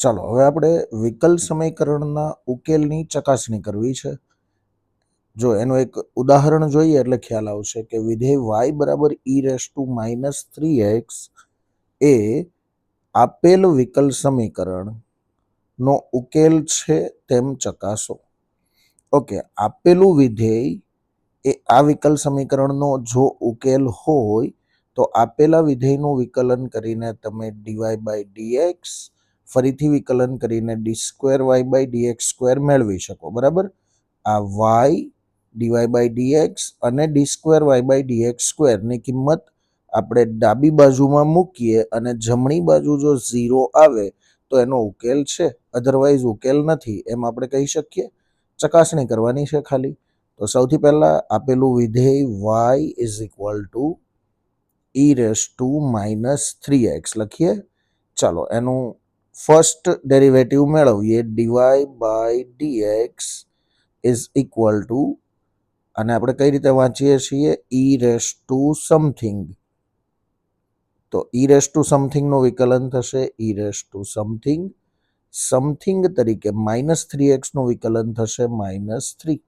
ચાલો હવે આપણે વિકલ સમીકરણના ઉકેલની ચકાસણી કરવી છે. જો એનું એક ઉદાહરણ જોઈએ એટલે ખ્યાલ આવશે કે વિધેય y બરાબર e−3x એ આપેલ વિકલ સમીકરણનો ઉકેલ છે તેમ ચકાસો. ઓકે, આપેલું વિધેય એ આ વિકલ સમીકરણનો જો ઉકેલ હોય તો આપેલા વિધેયનું વિકલન કરીને તમે dy/dx ફરીથી વિકલન કરીને d²y/dx² મેળવી શકો. બરાબર, આ y dy/dx અને d²y/dx² ની કિંમત આપણે ડાબી બાજુમાં મૂકીએ અને જમણી બાજુ જો 0 આવે તો એનો ઉકેલ છે, અધરવાઇઝ ઉકેલ નથી એમ આપણે કહી શકીએ. ચકાસણી કરવાની છે ખાલી. તો સૌથી પહેલા આપેલું વિધેય y is equal two e−3x લખીએ. ચાલો એનું ફર્સ્ટ ડેરિવેટિવ મેળવીએ. dy/dx ઇઝ ઇક્વલ ટુ, અને આપણે કઈ રીતે વાંચીએ છીએ, e⁻something. તો e⁻something નું વિકલન થશે e⁻something તરીકે -3x નું વિકલન થશે -3.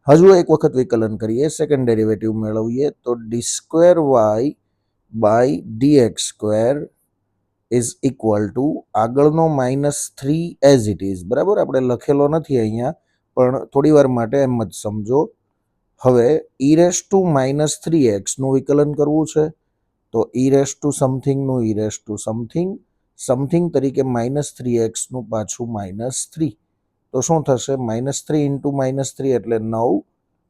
હજુ એક વખત વિકલન કરીએ, સેકન્ડ ડેરિવેટિવ મેળવીએ તો d²y/dx² ઇઝ ઇક્વલ ટુ, આગળનો -3 એઝ ઇટ ઇઝ. બરાબર, આપણે લખેલો નથી અહીંયા, પણ થોડી વાર માટે એમ જ સમજો. હવે e⁻3x નું વિકલન કરવું છે તો e⁻something નું e⁻something તરીકે -3x નું પાછું -3. તો શું થશે, -3 × -3 એટલે 9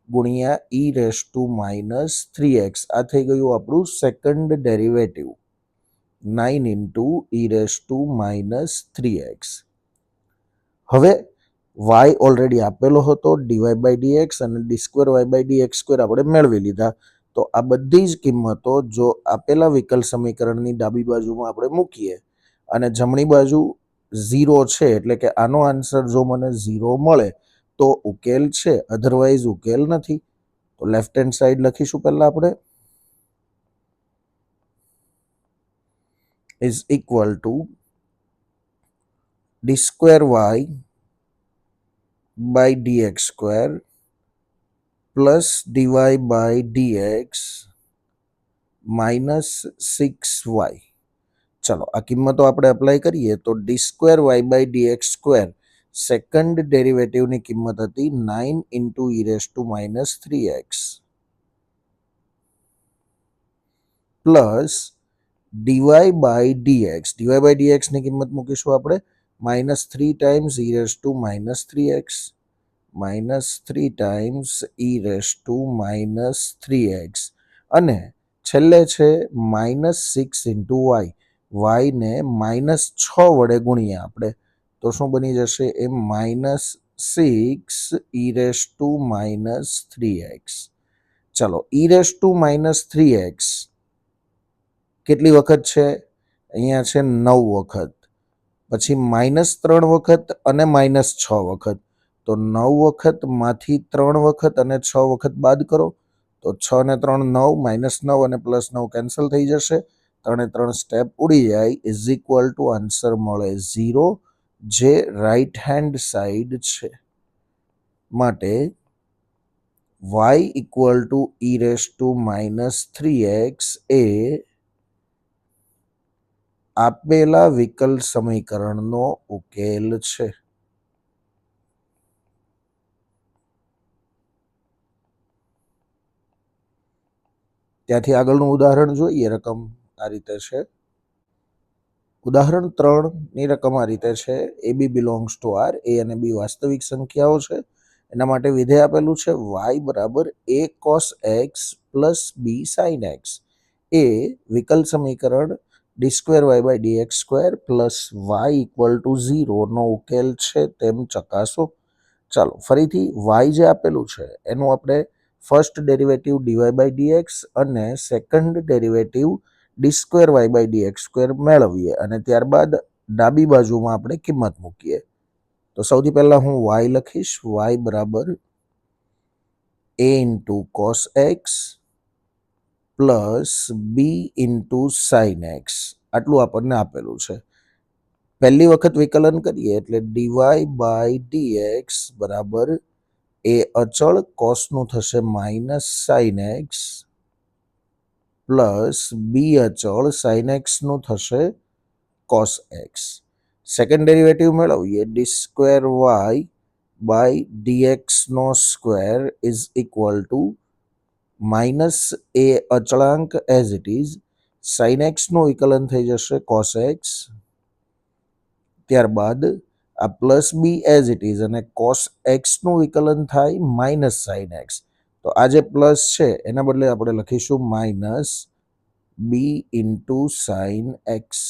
ગુણ્યા e⁻3x. આ થઈ ગયું આપણું સેકન્ડ ડેરિવેટિવ, 9 × e⁻3x. હવે y ઓલરેડી આપેલો હતો, dy/dx અને d²y/dx² આપણે મેળવી લીધા. તો આ બધી જ કિંમતો જો આપેલા વિકલ સમીકરણની ડાબી બાજુમાં આપણે મૂકીએ અને જમણી બાજુ 0 છે, એટલે કે આનો આન્સર જો મને 0 મળે તો ઉકેલ છે, અધરવાઇઝ ઉકેલ નથી. તો લેફ્ટ હેન્ડ સાઈડ લખીશું પહેલા આપણે, is equal two d²y/dx² plus dy/dx -6y. ચલો આ કિંમતો આપણે અપ્લાય કરીએ તો d²y/dx² સેકન્ડ ડેરિવેટિવની કિંમત હતી 9 × e⁻3x પ્લસ dy/dx ની કિંમત મૂકીશું આપણે -3 ટાઈમ્સ e⁻3x -3 × e⁻3x અને છેલ્લે છે -6 × y ને -6 વડે ગુણીએ આપણે તો શું બની જશે, એ -6 e⁻3x. ચલો e⁻3x કેટલી વખત છે, અહીંયા છે 9 વખત, પછી -3 વખત અને -6 વખત. તો 9 વખત માંથી 3 વખત અને 6 વખત બાદ કરો તો 6 ને 3 9, -9 અને +9 કેન્સલ થઈ જશે, 3 એ 3 સ્ટેપ ઉડી જાય, ઇઝ ઇક્વલ ટુ આન્સર મળે 0, જે રાઈટ હેન્ડ સાઈડ છે. માટે y ઇક્વલ ટુ e⁻3x એ આપેલા વિકલ સમીકરણનો ઉકેલ છે. ત્યાંથી આગળનું ઉદાહરણ જોઈએ. રકમ આ રીતે છે. ઉદાહરણ 3ની રકમ આ રીતે છે. AB belongs to R. એ અને બી વાસ્તવિક સંખ્યાઓ છે. એના માટે વિધેય આપેલું છે y બરાબર a cos x plus b sin x એ વિકલ સમીકરણ d²y/dx² plus y equal to 0 નો ઉકેલ છે તેમ ચકાસો. ચાલો ફરીથી y જે આપેલું છે એનું આપણે ફર્સ્ટ ડેરિવેટિવ dy/dx અને સેકન્ડ ડેરિવેટિવ d²y/dx² મેળવીએ અને ત્યારબાદ ડાબી બાજુમાં આપણે કિંમત મૂકીએ. તો સૌથી પહેલા હું y લખીશ. y બરાબર a × cos x plus b × sin x, આટલું આપણને આપેલું છે. પહેલી વખત વિકલન કરીએ એટલે ડીવાય બાય ડીએક્સ બરાબર એ અચળ કોસનું થશે minus sine x plus B અચળ સાઇન એક્સનું થશે કોસ એક્સ. સેકન્ડ ડેરિવેટિવ મેળવીએ ડી સ્ક્વેર વાય બાય ડીએક્સનો square is equal to minus A અચળાંક એઝ ઇટ ઇઝ સાઇન એક્સનું વિકલન થઈ જશે કોસ એક્સ, ત્યારબાદ આ plus B as it is અને કોસ એક્સનું વિકલન થાય માઇનસ સાઇન એક્સ. તો આ જે પ્લસ છે એના બદલે આપણે લખીશું minus B into sine x.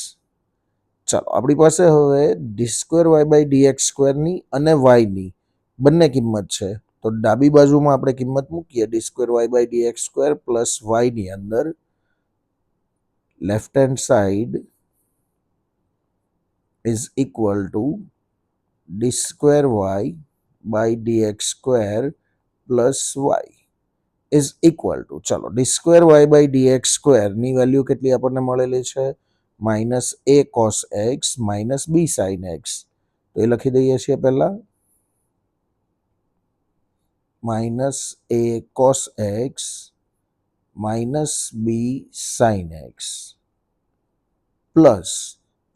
ચાલો આપણી પાસે હવે D square y by dx સ્ક્વેરની અને વાયની બંને કિંમત છે. તો ડાબી બાજુમાં આપણે કિંમત મૂકીએ D square y by dx square plus વાયની અંદર. Left hand side is equal to D square y by dx square plus y is equal to, ચાલો D square y by dx સ્ક્વેરની વેલ્યુ કેટલી આપણને મળેલી છે? Minus A cos x minus B sine x. તો એ લખી દઈએ છીએ પહેલા, minus A cos x minus B sine x plus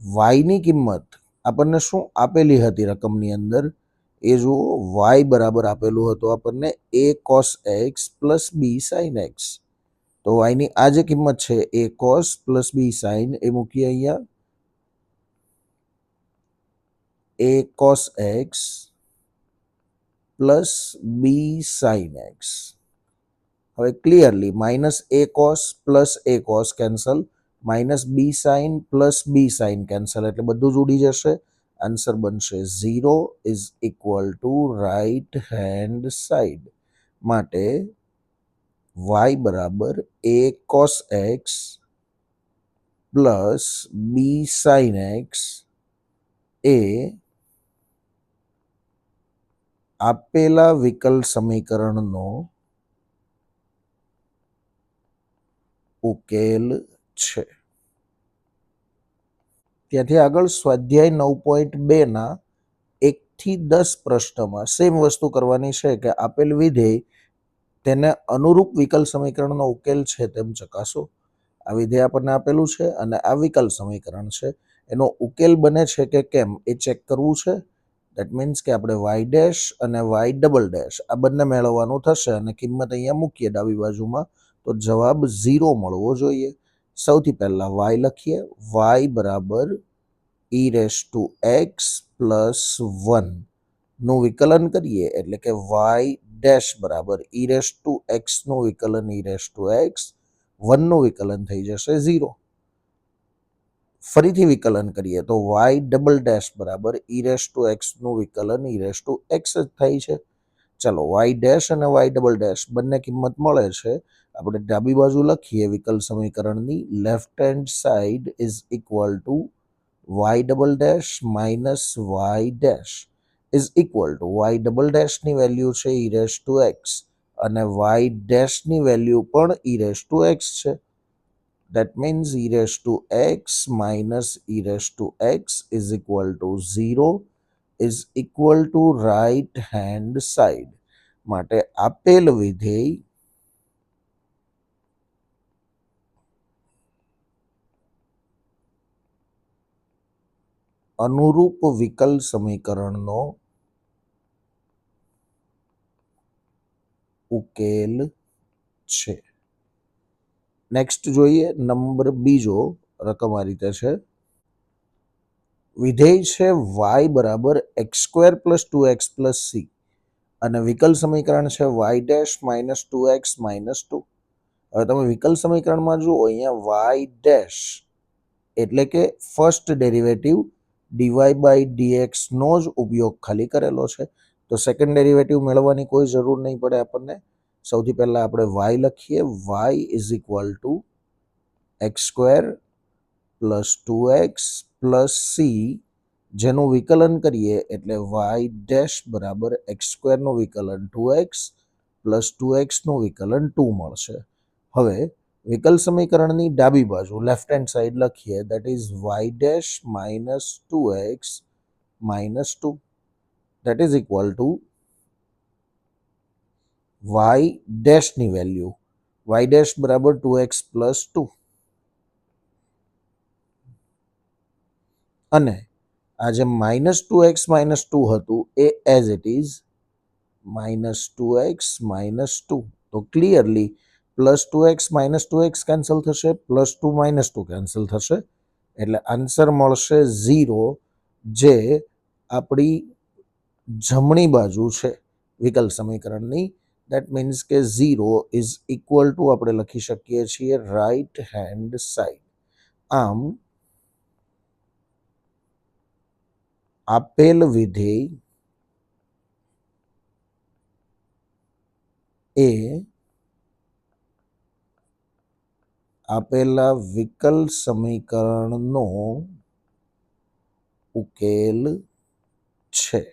વાયની કિંમત આપણને શું આપેલી હતી રકમની અંદર એ જુઓ, વાય બરાબર આપેલું હતું આપણને A cos x plus B sine x. તો વાયની આ જે કિંમત છે A cos plus B sine એ મૂકીએ અહીંયા, A cos x plus B sine x. હવે clearly minus A cos plus A cos cancel, minus B sine plus B sine cancel, એટલે બધું જ ઉડી જશે. આન્સર બનશે 0 is equal to right hand side. માટે વાય બરાબર A cos x plus B sine x એ આપેલા વિકલ સમીકરણનો ઉકેલ છે. ત્યાંથી આગળ સ્વાધ્યાય 9.2ના 1 થી 10 પ્રશ્નમાં સેમ વસ્તુ કરવાની છે કે આપેલ વિધેય તેને અનુરૂપ વિકલ સમીકરણનો ઉકેલ છે તેમ ચકાસો. આ વિધેય આપણને આપેલું છે અને આ વિકલ સમીકરણ છે, એનો ઉકેલ બને છે કે કેમ એ ચેક કરવું છે. દેટ મીન્સ કે આપણે વાય ડેશ અને વાય ડબલ ડેશ આ બંને મેળવવાનું થશે અને કિંમત અહીંયા મૂકીએ ડાબી બાજુમાં, તો જવાબ 0 મળવો જોઈએ. સૌથી પહેલા વાય લખીએ, વાય બરાબર ઈ રેસ ટુ એક્સ પ્લસ 1 નું વિકલન કરીએ એટલે કે વાય ડેશ બરાબર ઈ રેસ ટુ એક્સનું વિકલન ઈ રેસ ટુ એક્સ, 1નું વિકલન થઈ જશે 0. ફરીથી વિકલન કરીએ તો વાય ડબલ ડેશ બરાબર ઈ રેસ ટુ એક્સનું વિકલન ઈ રેસ ટુ એક્સ જ થાય છે. ચાલો વાય ડેશ અને વાય ડબલ ડેશ બંને કિંમત મળે છે. આપણે ડાબી બાજુ લખીએ વિકલ સમીકરણની, left hand side is equal to y double dash minus y dash is equal to y double ડેશની વેલ્યુ છે ઈ રેસ ટુ એક્સ અને વાય ડેશની વેલ્યુ પણ ઈ રેસ ટુ એક્સ છે. That means e raised to x minus e raised to x is equal to 0 is equal to right hand side. માટે આપેલ વિધેય અનુરૂપ વિકલ સમીકરણનો ઉકેલ છે. નેક્સ્ટ જોઈએ નંબર બીજો, રકમ આ રીતે છે. વિધેય છે વાય બરાબર x square plus 2x plus C અને વિકલ સમીકરણ છે Y dash minus 2x minus 2. હવે તમે વિકલ સમીકરણમાં જુઓ અહીંયા વાય ડેશ એટલે કે ફર્સ્ટ ડેરિવેટિવ ડીવાય બાય ડીએક્સનો જ ઉપયોગ ખાલી કરેલો છે. તો સેકન્ડ ડેરિવેટિવ મેળવવાની કોઈ જરૂર નહીં પડે આપણને. સૌથી પહેલાં આપણે વાય લખીએ, y is equal to x square plus 2x plus c, જેનું વિકલન કરીએ એટલે વાય ડેશ બરાબર એક્સ સ્ક્વેરનું વિકલન 2x પ્લસ 2xનું વિકલન 2 મળશે. હવે વિકલ સમીકરણની ડાબી બાજુ લેફ્ટ હેન્ડ સાઈડ લખીએ, that is y dash minus 2x minus 2, that is equal to y ડેશની વેલ્યુ વાય ડેશ બરાબર 2x પ્લસ 2, અને આ જે માઇનસ 2x માઇનસ 2 હતું એ as it is minus 2x minus 2. તો clearly plus 2x minus 2x cancel થશે, plus 2 minus 2 cancel થશે, એટલે આન્સર મળશે 0, જે આપણી જમણી બાજુ છે વિકલ સમીકરણની. દેટ મીન્સ કે 0 ઇઝ ઇક્વલ ટુ આપણે લખી શકીએ છીએ રાઈટ હેન્ડ સાઈડ. આમ આપેલ વિધેય એ આપેલા વિકલ સમીકરણનો ઉકેલ છે.